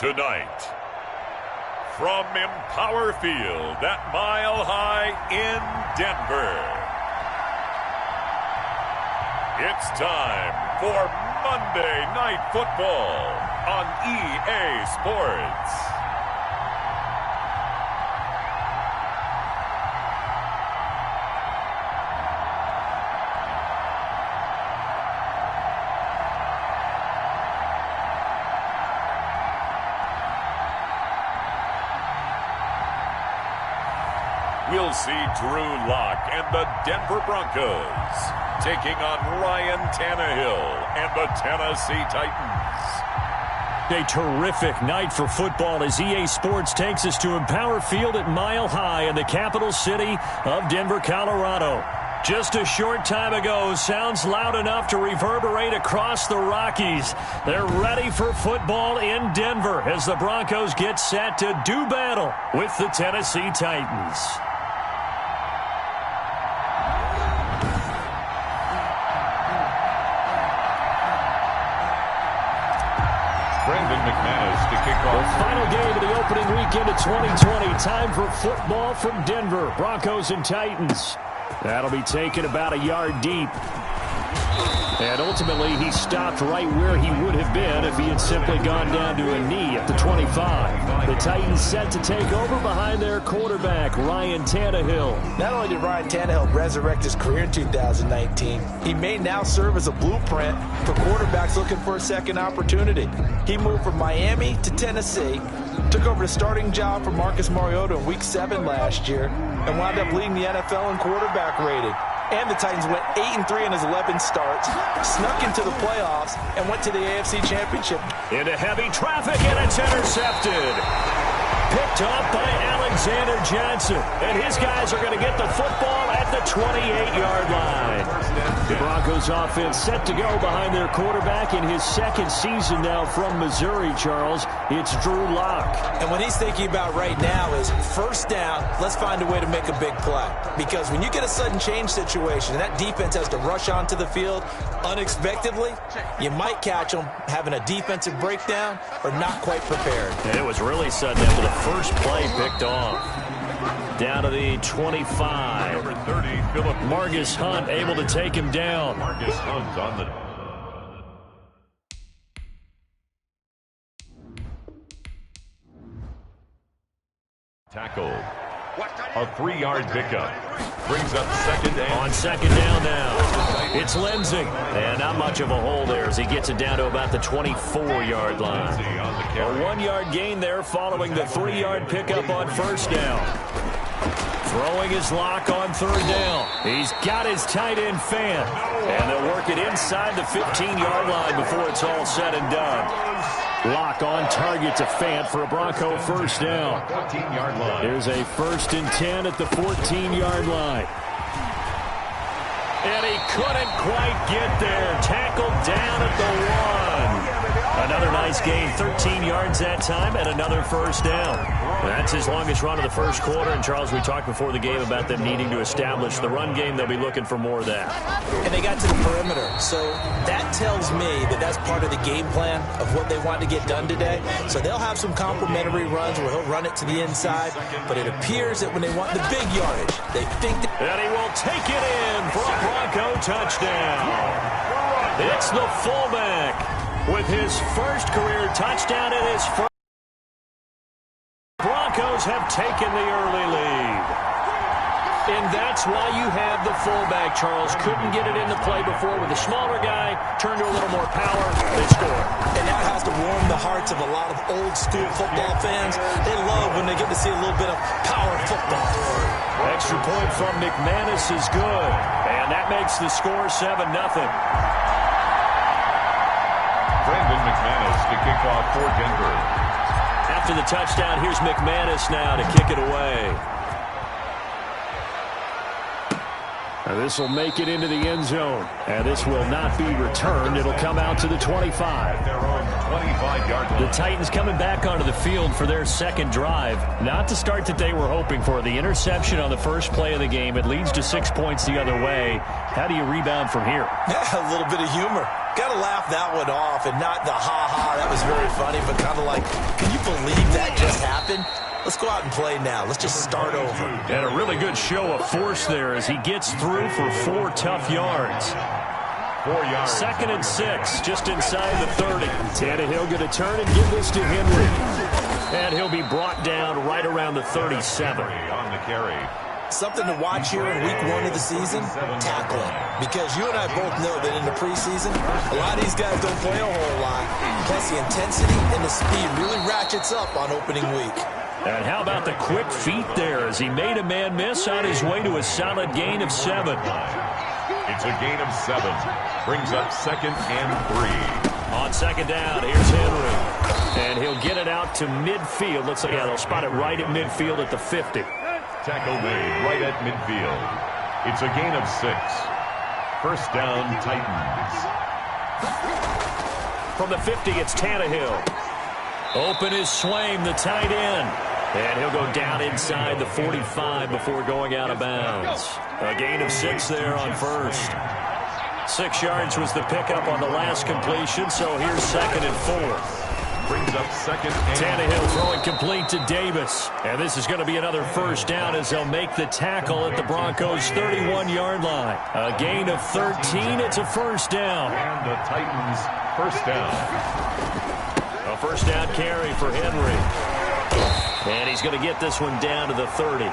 Tonight, from Empower Field at Mile High in Denver, it's time for Monday Night Football on EA Sports. We'll see Drew Lock and the Denver Broncos taking on Ryan Tannehill and the Tennessee Titans. A terrific night for football as EA Sports takes us to Empower Field at Mile High in the capital city of Denver, Colorado. Just a short time ago, sounds loud enough to reverberate across the Rockies. They're ready for football in Denver as the Broncos get set to do battle with the Tennessee Titans. The final game of the opening weekend of 2020. Time for football from Denver. Broncos and Titans. That'll be taken about a yard deep. And ultimately, he stopped right where he would have been if he had simply gone down to a knee at the 25. The Titans set to take over behind their quarterback, Ryan Tannehill. Not only did Ryan Tannehill resurrect his career in 2019, he may now serve as a blueprint for quarterbacks looking for a second opportunity. He moved from Miami to Tennessee, took over the starting job for Marcus Mariota in Week 7 last year, and wound up leading the NFL in quarterback rating. And the Titans went 8-3 in his 11 starts, snuck into the playoffs, and went to the AFC Championship. Into heavy traffic, and it's intercepted. Picked up by Alexander Johnson. And his guys are going to get the football at the 28-yard line. The Broncos offense set to go behind their quarterback in his second season now from Missouri, Charles. It's Drew Lock. And what he's thinking about right now is first down, let's find a way to make a big play. Because when you get a sudden change situation and that defense has to rush onto the field unexpectedly, you might catch them having a defensive breakdown or not quite prepared. And it was really sudden after the first play picked off. Down to the 25. Number 30, Philip Marcus Hunt able to take him down. Marcus Hunt on the tackle. A 3-yard pickup. Brings up second down. On second down now. It's Lindsey. And not much of a hole there as he gets it down to about the 24-yard line. A 1-yard gain there following the 3-yard pickup on first down. Throwing his Lock on third down. He's got his tight end Fan. And they'll work it inside the 15-yard line before it's all said and done. Lock on target to Fant for a Bronco first down. 14-yard line. Here's a 1st and 10 at the 14-yard line. And he couldn't quite get there. Tackled down at the 1. Another nice gain, 13 yards that time, and another first down. That's his longest run of the first quarter. And, Charles, we talked before the game about them needing to establish the run game. They'll be looking for more of that. And they got to the perimeter. So that tells me that that's part of the game plan of what they want to get done today. So they'll have some complementary runs where he'll run it to the inside. But it appears that when they want the big yardage, they think that... And he will take it in for a Bronco touchdown. It's the fullback with his first career touchdown in his first. Broncos have taken the early lead. And that's why you have the fullback, Charles. Couldn't get it into play before with a smaller guy. Turned to a little more power. They score. And that has to warm the hearts of a lot of old-school football fans. They love when they get to see a little bit of power football. Extra point from McManus is good. And that makes the score 7-0. Brandon McManus to kick off for Denver. After the touchdown, here's McManus now to kick it away. This will make it into the end zone. And this will not be returned. It'll come out to the 25. Their own 25-yard line. The Titans coming back onto the field for their second drive. Not the start that they were hoping for. The interception on the first play of the game. It leads to 6 points the other way. How do you rebound from here? Yeah, a little bit of humor. Got to laugh that one off and not the ha-ha. That was very funny, but kind of like, can you believe that just happened? Let's go out and play now. Let's just start over. And a really good show of force there as he gets through for 4 tough yards. 4 yards. 2nd and 6, just inside the 30. Tannehill going to turn and give this to Henry. And he'll be brought down right around the 37. On the carry. Something to watch here in week 1 of the season, tackling. Because you and I both know that in the preseason, a lot of these guys don't play a whole lot. Plus the intensity and the speed really ratchets up on opening week. And how about the quick feet there as he made a man miss on his way to a solid gain of 7. It's a gain of 7. Brings up 2nd and 3. On 2nd down, here's Henry. And he'll get it out to midfield. Looks like, yeah, they'll spot it right at midfield at the 50. Tackle made right at midfield. It's a gain of 6. First down, Titans. From the 50, it's Tannehill. Open is Swaim, the tight end. And he'll go down inside the 45 before going out of bounds. A gain of 6 there on first. 6 yards was the pickup on the last completion, so here's 2nd and 4. Brings up 2nd and Tannehill throwing complete to Davis. And this is going to be another first down as they'll make the tackle at the Broncos' 31-yard line. A gain of 13. It's a first down. And the Titans first down. A first down carry for Henry. And he's going to get this one down to the 30.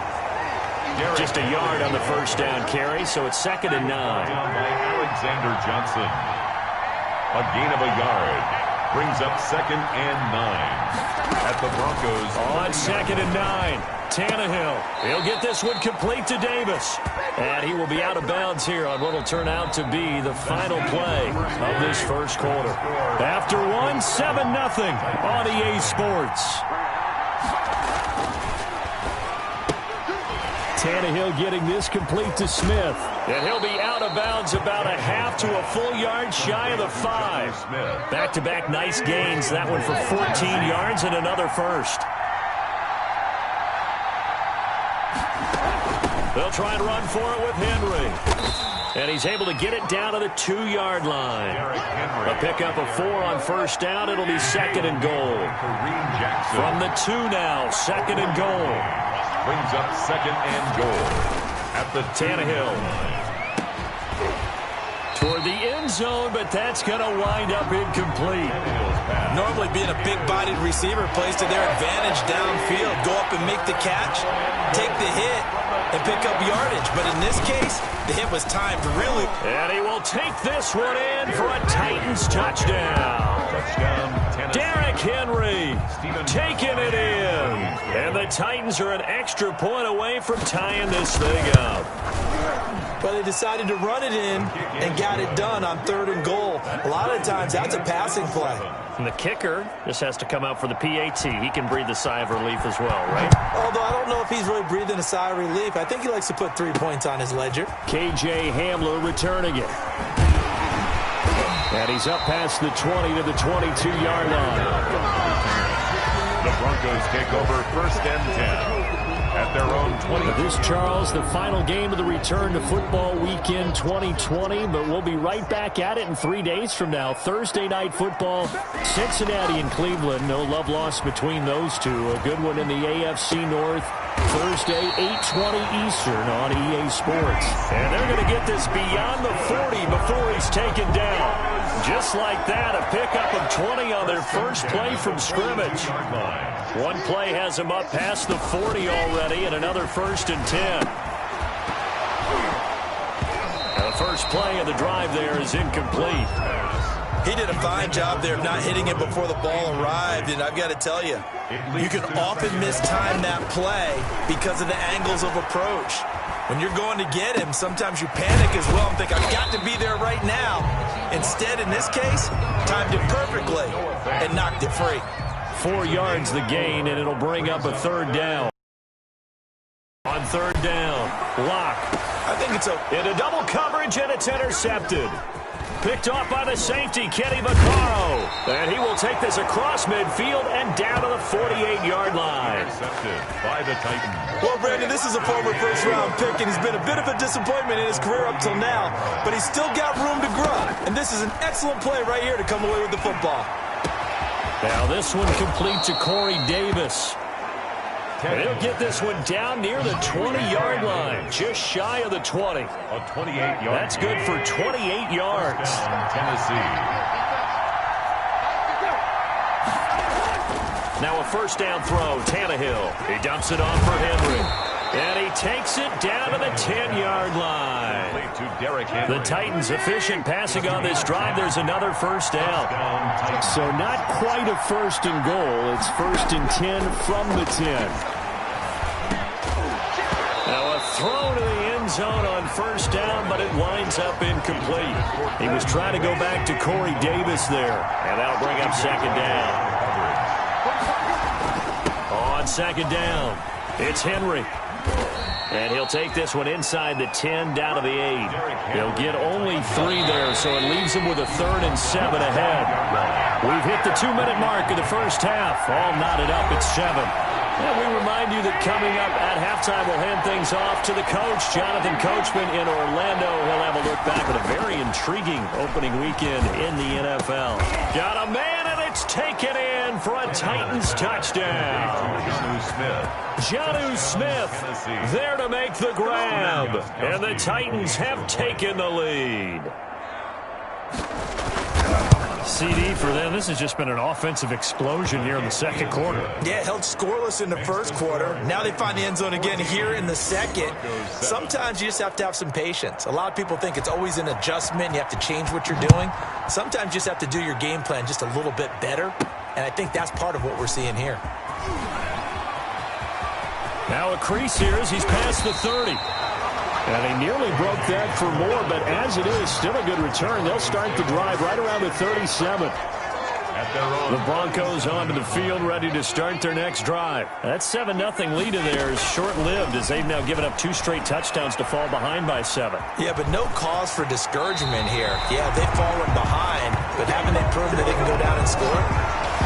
Just a yard on the first down carry, so it's 2nd and 9. Down by Alexander Johnson. A gain of a yard. Brings up 2nd and 9 at the Broncos. On 2nd and 9, Tannehill. He'll get this one complete to Davis. And he will be out of bounds here on what will turn out to be the final play of this first quarter. After 1, 7-0 on EA Sports. Tannehill getting this complete to Smith. And he'll be out of bounds about a half to a full yard shy of the 5. Back-to-back nice gains. That one for 14 yards and another first. They'll try and run for it with Henry. And he's able to get it down to the 2-yard line. A pickup of 4 on first down. It'll be 2nd and goal. From the 2 now, 2nd and goal. Brings up 2nd and goal at the Tannehill. Toward the end zone, but that's going to wind up incomplete. Normally being a big-bodied receiver plays to their advantage downfield. Go up and make the catch, take the hit, and pick up yardage. But in this case, the hit was timed really. And he will take this one in for a Titans touchdown. Derrick Henry taking it in. And the Titans are an extra point away from tying this thing up. But they decided to run it in and got it done on 3rd and goal. A lot of the times, that's a passing play. And the kicker just has to come out for the PAT. He can breathe a sigh of relief as well, right? Although I don't know if he's really breathing a sigh of relief. I think he likes to put 3 points on his ledger. KJ Hamler returning it. And he's up past the 20 to the 22-yard line. The Broncos take over 1st and 10. At their own 20. This, Charles, the final game of the return to football weekend 2020, but we'll be right back at it in 3 days from now. Thursday night football, Cincinnati and Cleveland. No love lost between those two. A good one in the AFC North. Thursday, 8:20 Eastern on EA Sports. And they're going to get this beyond the 40 before he's taken down. Just like that, a pickup of 20 on their first play from scrimmage. One play has him up past the 40 already, and another 1st and 10. Now the first play of the drive there is incomplete. He did a fine job there of not hitting it before the ball arrived, and I've got to tell you, you can often mistime that play because of the angles of approach. When you're going to get him, sometimes you panic as well and think, I've got to be there right now. Instead, in this case, timed it perfectly and knocked it free. 4 yards the gain, and it'll bring up a 3rd down. On 3rd down, Locke. I think it's into double coverage, and it's intercepted. Picked off by the safety, Kenny Vaccaro. And he will take this across midfield and down to the 48-yard line. Intercepted by the Titans. Well, Brandon, this is a former first-round pick, and he's been a bit of a disappointment in his career up till now, but he's still got room to grow. And this is an excellent play right here to come away with the football. Now this one complete to Corey Davis. And he'll get this one down near the 20-yard line, just shy of the 20. A 28-yard. That's good for 28 yards. Tennessee. Now a first down throw, Tannehill. He dumps it off for Henry. And he takes it down to the 10-yard line. The Titans efficient passing on this drive. There's another first down. So not quite a first and goal. It's first and 10 from the 10. Now a throw to the end zone on first down, but it winds up incomplete. He was trying to go back to Corey Davis there. And that'll bring up second down. On second down, it's Henry. And he'll take this one inside the 10 down to the 8. He'll get only 3 there, so it leaves him with a 3rd and 7 ahead. We've hit the 2-minute mark of the first half. All knotted up at 7. And we remind you that coming up at halftime, we'll hand things off to the coach, Jonathan Coachman in Orlando. He'll have a look back at a very intriguing opening weekend in the NFL. Got a man, and it's taken in for a Titans touchdown. Jonnu Smith there to make the grab. And the Titans have taken the lead. CD for them. This has just been an offensive explosion here in the second quarter. Yeah, held scoreless in the first quarter. Now they find the end zone again here in the second. Sometimes you just have to have some patience. A lot of people think it's always an adjustment. You have to change what you're doing. Sometimes you just have to do your game plan just a little bit better. And I think that's part of what we're seeing here. Now a crease here as he's past the 30. And he nearly broke that for more, but as it is, still a good return. They'll start the drive right around the 37. The Broncos onto the field, ready to start their next drive. That 7-0 lead in there is short-lived as they've now given up 2 straight touchdowns to fall behind by 7. Yeah, but no cause for discouragement here. Yeah, they've fallen behind, but haven't they proven that they can go down and score?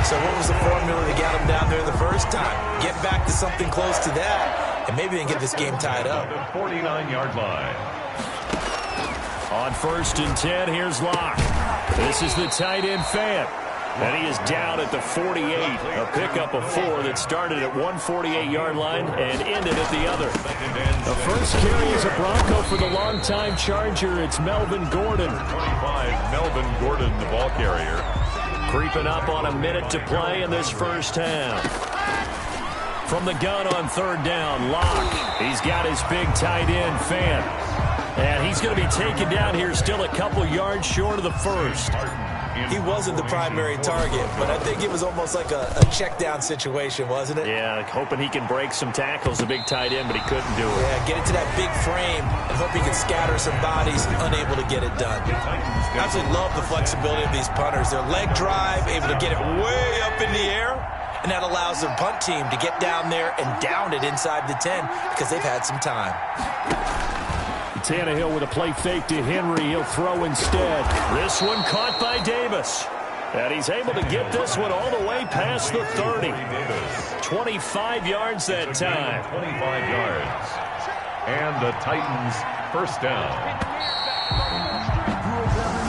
So what was the formula that got them down there the first time? Get back to something close to that, and maybe they can get this game tied up. 49-yard line. On first and 10, here's Locke. This is the tight end Fant. And he is down at the 48. A pickup of 4 that started at one 48-yard line and ended at the other. The first carry is a Bronco for the longtime Charger. It's Melvin Gordon. 25, Melvin Gordon, the ball carrier. Creeping up on a minute to play in this first half. From the gun on third down, Locke. He's got his big tight end, Fant. And he's going to be taken down here still a couple yards short of the first. He wasn't the primary target, but I think it was almost like a check down situation, wasn't it? Yeah, hoping he can break some tackles, the big tight end, but he couldn't do it. Yeah, get it to that big frame and hope he can scatter some bodies, unable to get it done. I absolutely love the flexibility of these punters. Their leg drive, able to get it way up in the air, and that allows their punt team to get down there and down it inside the 10 because they've had some time. Tannehill with a play fake to Henry. He'll throw instead. This one caught by Davis. And he's able to get this one all the way past the 30. 25 yards that time. 25 yards. And the Titans first down.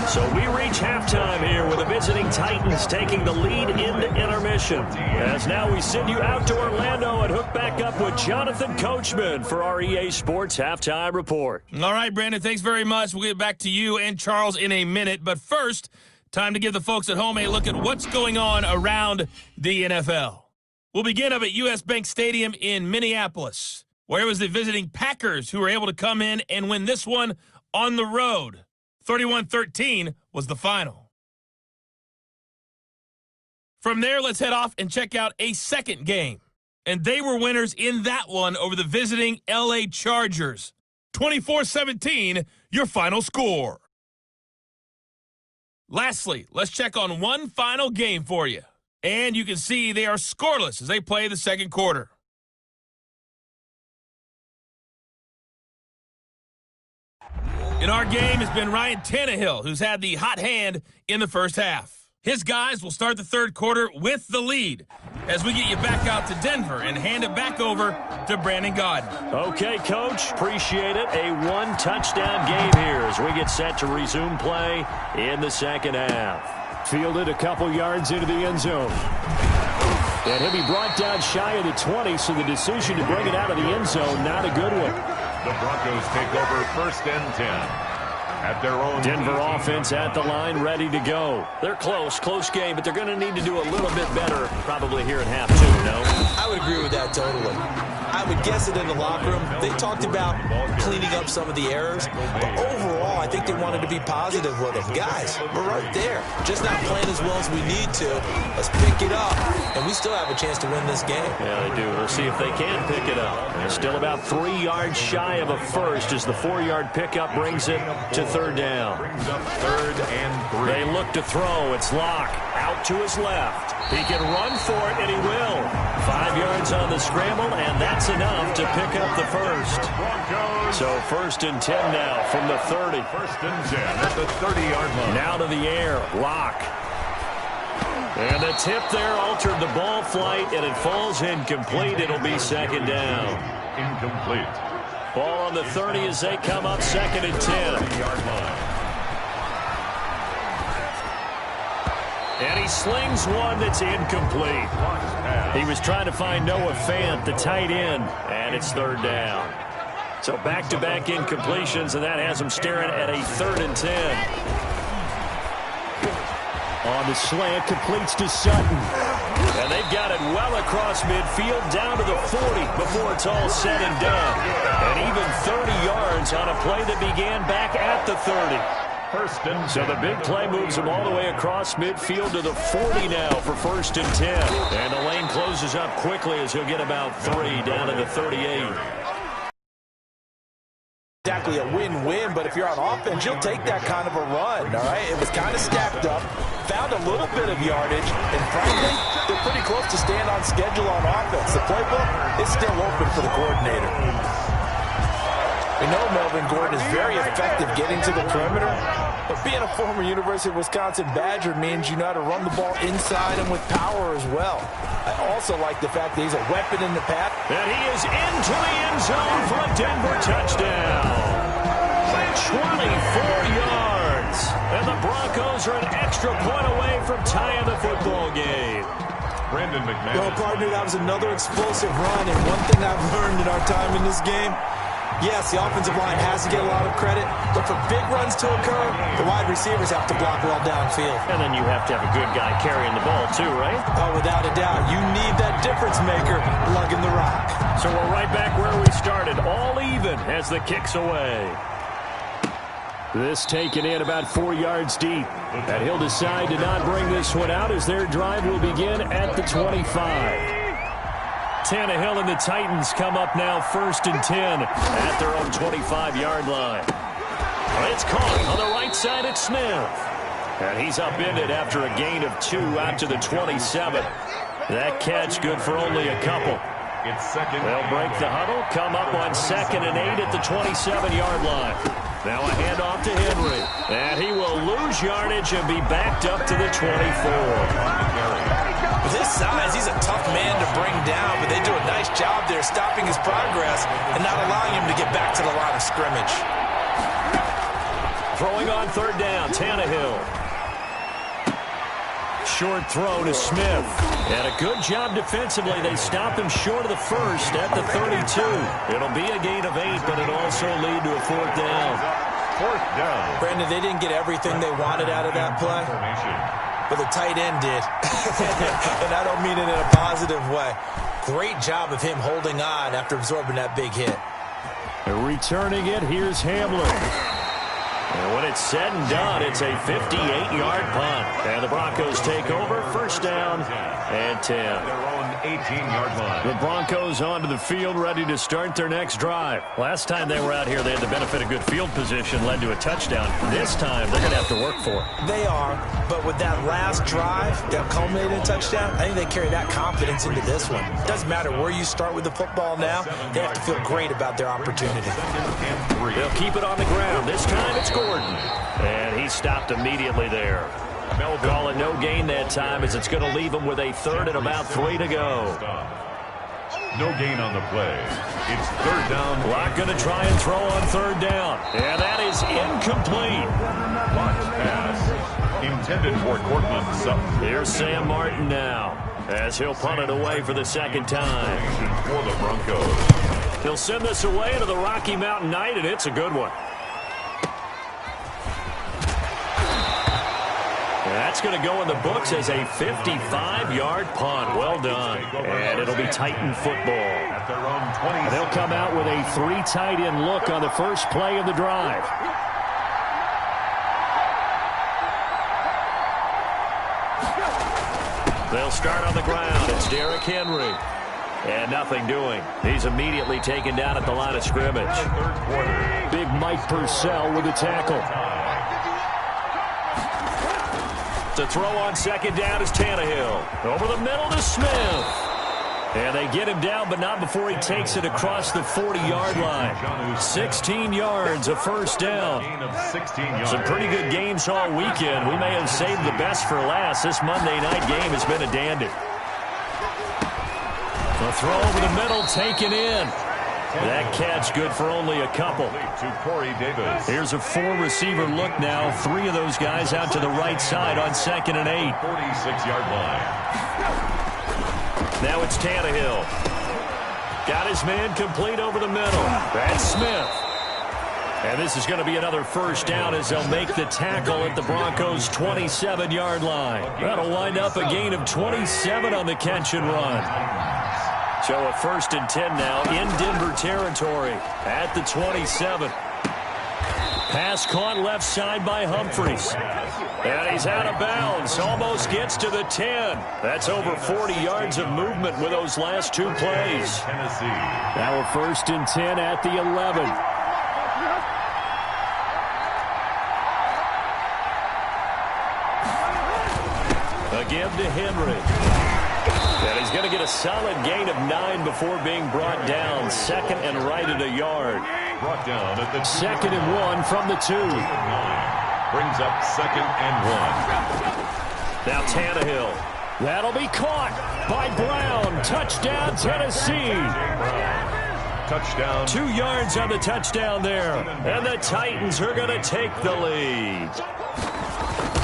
So we reach halftime here with the visiting Titans taking the lead into intermission. As now we send you out to Orlando and hook back up with Jonathan Coachman for our EA Sports Halftime Report. All right, Brandon, thanks very much. We'll get back to you and Charles in a minute. But first, time to give the folks at home a look at what's going on around the NFL. We'll begin up at U.S. Bank Stadium in Minneapolis, where it was the visiting Packers who were able to come in and win this one on the road. 31-13 was the final. From there, let's head off and check out a second game. And they were winners in that one over the visiting L.A. Chargers. 24-17, your final score. Lastly, let's check on one final game for you. And you can see they are scoreless as they play the second quarter. In our game has been Ryan Tannehill, who's had the hot hand in the first half. His guys will start the third quarter with the lead as we get you back out to Denver and hand it back over to Brandon Gaudin. Okay, Coach. Appreciate it. A one-touchdown game here as we get set to resume play in the second half. Fielded a couple yards into the end zone. And he'll be brought down shy of the 20, so the decision to bring it out of the end zone, not a good one. The Broncos take over 1st and 10. At their own Denver offense at the line, ready to go. They're close game, but they're going to need to do a little bit better probably here at half two, no? I would agree with that totally. I would guess it in the locker room. They talked about cleaning up some of the errors, but overall, I think they wanted to be positive with them. Guys, we're right there. Just not playing as well as we need to. Let's pick it up, and we still have a chance to win this game. Yeah, they do. We'll see if they can pick it up. They're still about 3 yards shy of a first as the 4-yard pickup brings it to third down. Brings up 3rd and 3. They look to throw. It's Locke out to his left. He can run for it, and he will. 5 yards on the scramble, and that's enough to pick up the first. So 1st and 10 now from the 30. 1st and 10 at the 30-yard line. Now to the air. Locke. And the tip there altered the ball flight, and it falls incomplete. It'll be 2nd down. Incomplete. Ball on the 30 as they come up 2nd and 10. 30-yard line. And he slings one that's incomplete. He was trying to find Noah Fant, the tight end, and it's 3rd down. So back-to-back incompletions, and that has him staring at a 3rd and 10. On the slant, completes to Sutton. And they've got it well across midfield, down to the 40 before it's all said and done. And even 30 yards on a play that began back at the 30. So the big play moves him all the way across midfield to the 40 now for 1st and 10. And the lane closes up quickly as he'll get about 3 down to the 38. Exactly a win-win, but if you're on offense, you'll take that kind of a run, all right? It was kind of stacked up, found a little bit of yardage, and frankly, they're pretty close to staying on schedule on offense. The playbook is still open for the coordinator. We know Melvin Gordon is very effective getting to the perimeter, but being a former University of Wisconsin Badger means you know how to run the ball inside and with power as well. I also like the fact that he's a weapon in the pass. And he is into the end zone for a Denver touchdown. 24 yards. And the Broncos are an extra point away from tying the football game. Brandon McMahon. Well, partner, that was another explosive run, and one thing I've learned in our time in this game, yes, the offensive line has to get a lot of credit, but for big runs to occur, the wide receivers have to block well downfield. And then you have to have a good guy carrying the ball too, right? Oh, without a doubt. You need that difference maker lugging the rock. So we're right back where we started, all even as the kick's away. This taken in about 4 yards deep. And he'll decide to not bring this one out as their drive will begin at the 25. Tannehill and the Titans come up now 1st and 10 at their own 25-yard line. It's caught on the right side at Smith. And he's upended after a gain of 2 out to the 27. That catch good for only a couple. It's 2nd. They'll break the huddle, come up on 2nd and 8 at the 27-yard line. Now a handoff to Henry. And he will lose yardage and be backed up to the 24. With his size, he's a tough man to bring down, but they do a nice job there stopping his progress and not allowing him to get back to the line of scrimmage. Throwing on 3rd down, Tannehill. Short throw to Smith. And a good job defensively. They stop him short of the first at the 32. It'll be a gain of 8, but it'll also lead to a 4th down. 4th down. Brandon, they didn't get everything they wanted out of that play, but the tight end did. And I don't mean it in a positive way. Great job of him holding on after absorbing that big hit. Returning it, here's Hamler. And when it's said and done, it's a 58-yard punt. And the Broncos take over, first down and 10. Their own 18-yard line. The Broncos onto the field, ready to start their next drive. Last time they were out here, they had the benefit of good field position, led to a touchdown. This time, they're going to have to work for it. They are, but with that last drive that culminated in a touchdown, I think they carry that confidence into this one. Doesn't matter where you start with the football now, they have to feel great about their opportunity. They'll keep it on the ground. This time it's Gordon. And he stopped immediately there. They'll call it no gain that time as it's going to leave them with a third and about 3 to go. No gain on the play. It's third down. Locke going to try and throw on third down. And that is incomplete. Locke's pass intended for Cortland Sutton. Here's Sam Martin now as he'll punt it away for the second time. For the Broncos. He'll send this away to the Rocky Mountain Night, and it's a good one. That's going to go in the books as a 55-yard punt. Well done. And it'll be Titan football. At their own 20. They'll come out with a 3 tight end look on the first play of the drive. They'll start on the ground. It's Derrick Henry. And nothing doing. He's immediately taken down at the line of scrimmage. Third quarter. Big Mike Purcell with a tackle. To throw on second down is Tannehill. Over the middle to Smith. And they get him down, but not before he takes it across the 40-yard line. 16 yards, a first down. Some pretty good games all weekend. We may have saved the best for last. This Monday night game has been a dandy. The throw over the middle, taken in. That catch good for only a couple. To Corey Davis. Here's a 4-receiver look now. 3 of those guys out to the right side on 2nd and 8. 46-yard line. Now it's Tannehill. Got his man complete over the middle. That's Smith. And this is going to be another first down as they'll make the tackle at the Broncos' 27-yard line. That'll wind up a gain of 27 on the catch and run. So a 1st and 10 now in Denver territory at the 27. Pass caught left side by Humphries. And he's out of bounds. Almost gets to the 10. That's over 40 yards of movement with those last 2 plays. Tennessee. Now a 1st and 10 at the 11. Again to Henry. And he's going to get a solid gain of 9 before being brought down. 2nd and right at a yard. Brought down at the 2nd and 1 from the 2. Brings up 2nd and 1. Now Tannehill. That'll be caught by Brown. Touchdown, Tennessee. Touchdown. 2 yards on the touchdown there. And the Titans are going to take the lead.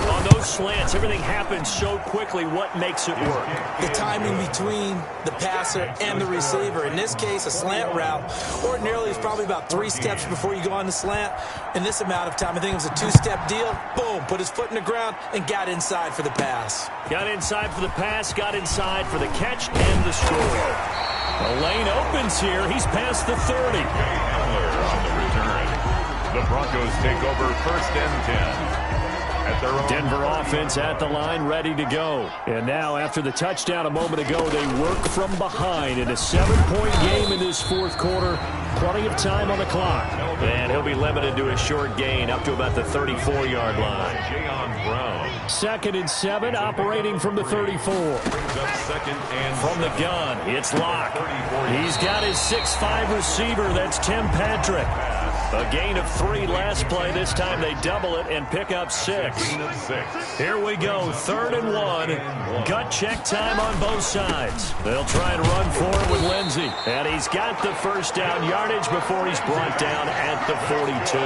On those slants, everything happens so quickly. What makes it work? The timing between the passer and the receiver. In this case, a slant route ordinarily is probably about 3 steps before you go on the slant. In this amount of time, I think it was a 2-step deal. Boom, put his foot in the ground and got inside for the pass. Got inside for the pass, got inside for the catch and the score. The lane opens here. He's past the 30. Hamler on the return. The Broncos take over 1st and 10. Denver offense at the line, ready to go. And now, after the touchdown a moment ago, they work from behind in a 7-point game in this 4th quarter. Plenty of time on the clock. And he'll be limited to a short gain up to about the 34-yard line. Jayon Brown. 2nd and 7, operating from the 34. Brings up 2nd and from the gun, it's Locke. He's got his 6'5 receiver. That's Tim Patrick. A gain of 3 last play. This time they double it and pick up 6. Here we go, 3rd and 1. Gut check time on both sides. They'll try and run for it with Lindsey. And he's got the first down yardage before he's brought down at the 42.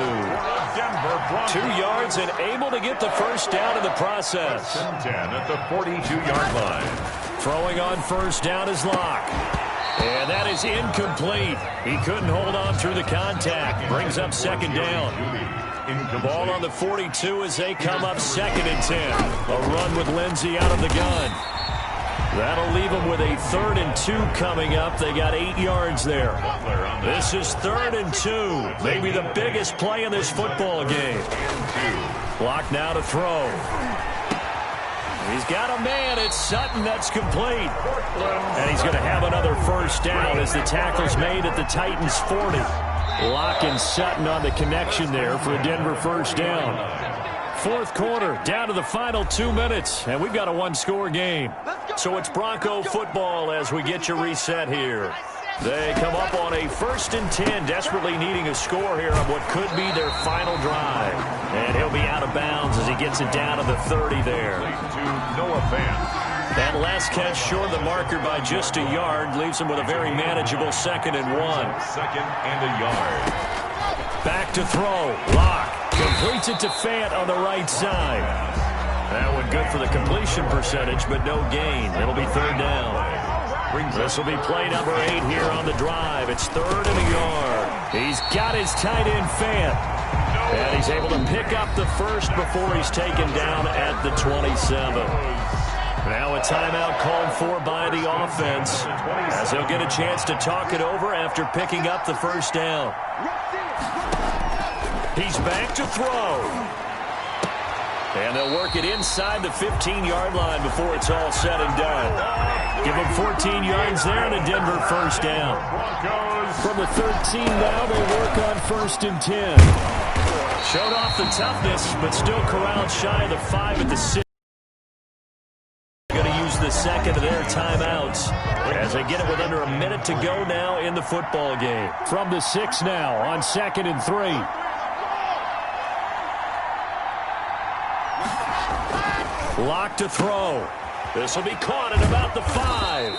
2 yards and able to get the first down in the process. 10 at the 42-yard line. Throwing on first down is Locke. And that is incomplete. He couldn't hold on through the contact. Brings up 2nd down. Ball on the 42 as they come up 2nd and 10. A run with Lindsey out of the gun. That'll leave them with a 3rd and 2 coming up. They got 8 yards there. This is 3rd and 2. Maybe the biggest play in this football game. Clock now to throw. He's got a man. It's Sutton. That's complete. And he's going to have another first down as the tackle's made at the Titans' 40. Locke and Sutton on the connection there for a Denver first down. 4th quarter, down to the final 2 minutes, and we've got a 1-score game. So it's Bronco football as we get you reset here. They come up on a 1st and 10, desperately needing a score here on what could be their final drive. And he'll be out of bounds as he gets it down to the 30 there. No offense. That last catch short of the marker by just a yard leaves him with a very manageable 2nd and 1. 2nd and a yard. Back to throw. Locke completes it to Fant on the right side. That one good for the completion percentage, but no gain. It'll be 3rd down. This will be play number 8 here on the drive. It's 3rd and a yard. He's got his tight end Fant. And he's able to pick up the first before he's taken down at the 27. Now a timeout called for by the offense as he'll get a chance to talk it over after picking up the first down. He's back to throw. And they'll work it inside the 15-yard line before it's all said and done. Give them 14 yards there and a Denver first down. From the 13 now, they work on 1st and 10. Showed off the toughness, but still corralled shy of the 5 at the 6. Going to use the 2nd of their timeouts as they get it with under a minute to go now in the football game. From the 6 now on 2nd and 3. Locke to throw. This will be caught at about the 5.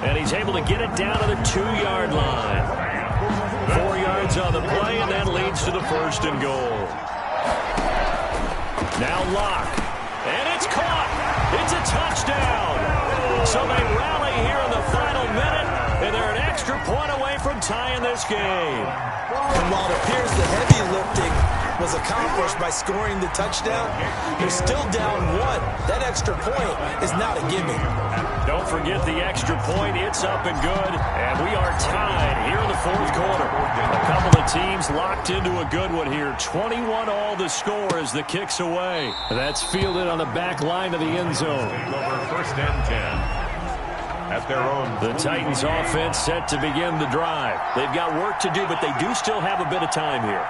And he's able to get it down to the 2-yard line. 4 yards on the play, and that leads to the 1st and goal. Now Locke. And it's caught. It's a touchdown. So they rally here in the final minute, and they're an extra point away from tying this game. And while it appears the heavy lifting was accomplished by scoring the touchdown, they're still down 1. That extra point is not a gimme. Don't forget the extra point. It's up and good. And we are tied here in the 4th quarter. A couple of teams locked into a good one here. 21 all the score as the kick's away. That's fielded on the back line of the end zone. Over 1st and 10. At their own. The Titans offense set to begin the drive. They've got work to do, but they do still have a bit of time here.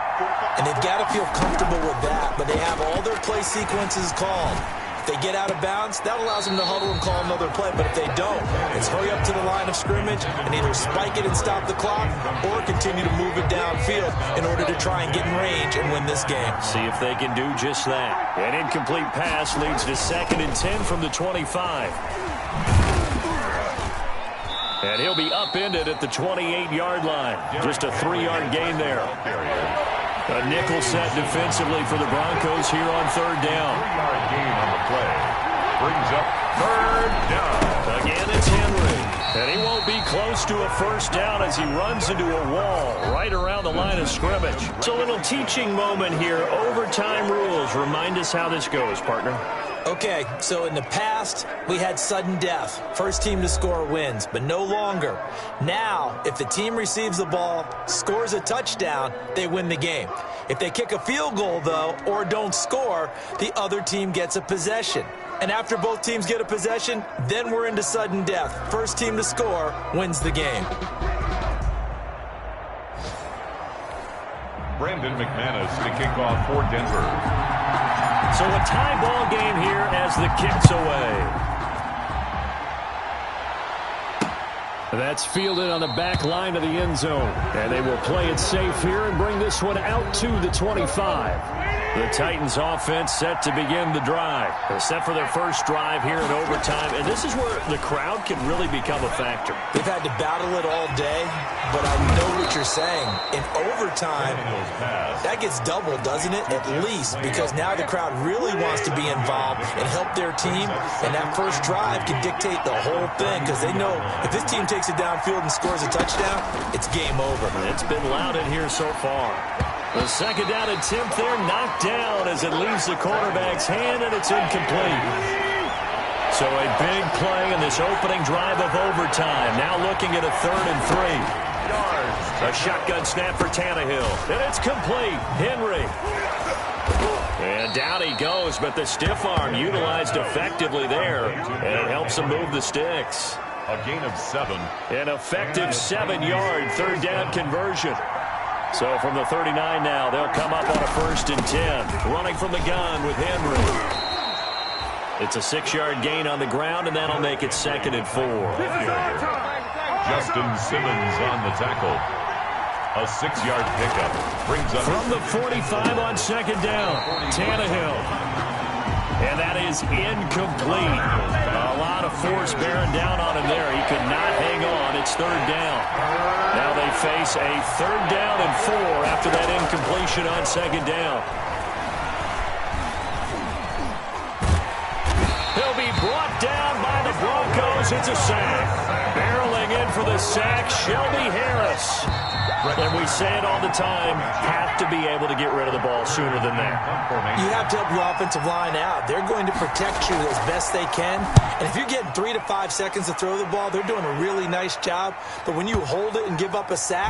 And they've got to feel comfortable with that, but they have all their play sequences called. If they get out of bounds, that allows them to huddle and call another play, but if they don't, it's hurry up to the line of scrimmage and either spike it and stop the clock or continue to move it downfield in order to try and get in range and win this game. See if they can do just that. An incomplete pass leads to 2nd and 10 from the 25. And he'll be upended at the 28-yard line. Just a 3-yard gain there. A nickel set defensively for the Broncos here on 3rd down. 3-yard gain on the play. Brings up 3rd down. Again, it's Henry. And he won't be close to a first down as he runs into a wall right around the line of scrimmage. It's a little teaching moment here. Overtime rules. Remind us how this goes, partner. Okay, so in the past, we had sudden death. First team to score wins, but no longer. Now, if the team receives the ball, scores a touchdown, they win the game. If they kick a field goal, though, or don't score, the other team gets a possession. And after both teams get a possession, then we're into sudden death. First team to score wins the game. Brandon McManus to kick off for Denver. So a tie ball game here as the kick's away. That's fielded on the back line of the end zone. And they will play it safe here and bring this one out to the 25. The Titans offense set to begin the drive. They're set for their first drive here in overtime. And this is where the crowd can really become a factor. They've had to battle it all day, but I know what you're saying. In overtime, that gets doubled, doesn't it? At least, because now the crowd really wants to be involved and help their team. And that first drive can dictate the whole thing because they know if this team takes it downfield and scores a touchdown, it's game over. It's been loud in here so far. The second down attempt there knocked down as it leaves the quarterback's hand, and it's incomplete. So a big play in this opening drive of overtime. Now looking at a 3rd and 3. A shotgun snap for Tannehill. And it's complete. Henry. And down he goes, but the stiff arm utilized effectively there. And it helps him move the sticks. A gain of 7. An effective 7-yard 3rd down conversion. So from the 39 now, they'll come up on a 1st and 10. Running from the gun with Henry. It's a 6-yard gain on the ground, and that'll make it 2nd and 4. Justin Simmons on the tackle. A 6-yard pickup brings up from the 45 on 2nd down. Tannehill. And that is incomplete. A lot of force bearing down on him there. He could not hang on. It's 3rd down. Now they face a 3rd down and 4 after that incompletion on 2nd down. He'll be brought down by the Broncos. It's a sack. Barreling in for the sack, Shelby Harris. And we say it all the time, have to be able to get rid of the ball sooner than that. You have to help your offensive line out. They're going to protect you as best they can. And if you're getting 3 to 5 seconds to throw the ball, they're doing a really nice job. But when you hold it and give up a sack,